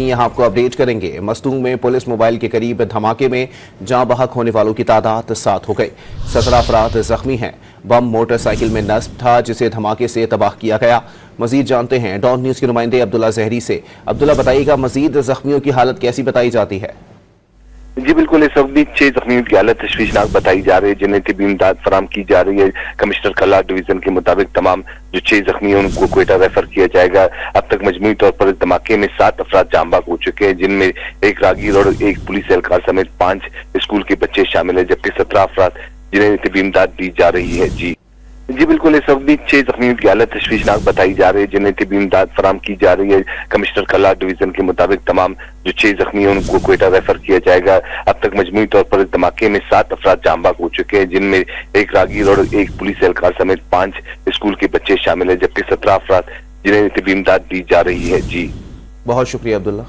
यहाँ आपको अपडेट करेंगे। मस्तूंग में पुलिस मोबाइल के करीब धमाके में जाँ बहक होने वालों की तादाद 7 हो गई। 17 अफराद जख्मी हैं। बम मोटरसाइकिल में नस्ब था जिसे धमाके से तबाह किया गया। मजीद जानते हैं डॉन न्यूज़ के नुमाइंदे अब्दुल्ला जहरी से। अब्दुल्ला, बताइएगा मजीद जख्मियों की हालत कैसी बताई जाती है? जी बिल्कुल, इस वक्त भी 6 जख्मियों की हालत तशवीशनाक बताई जा रही है, जिन्हें तिब्बी इमदाद फराम की जा रही है। कमिश्नर कला डिवीजन के मुताबिक तमाम जो 6 जख्मी हैं उनको क्वेटा रेफर किया जाएगा। अब तक मजमूई तौर पर इस धमाके में 7 अफराद जाँ बहक हो चुके हैं, जिनमें एक राहगीर और एक पुलिस एहलकार समेत 5 स्कूल के बच्चे शामिल है, जबकि 17 अफराद जिन्हें तिब्बी इमदाद दी जा रही है। जी बिल्कुल, इस वक्त भी 6 जख्मियों की हालत तशवीशनाक बताई जा रही है, जिन्हें तिब्बी इमदाद फराम की जा रही है। कमिश्नर कला डिवीजन के मुताबिक तमाम जो 6 जख्मी हैं उनको क्वेटा रेफर किया जाएगा। अब तक मजमूई तौर पर इस धमाके में 7 अफराद जाँ बहक हो चुके हैं, जिनमें एक राहगीर और एक पुलिस एहलकार समेत 5 स्कूल के बच्चे शामिल है, जबकि 17 अफराद जिन्हें तिब्बी इमदाद दी जा रही है। जी बहुत शुक्रिया अब्दुल्ला।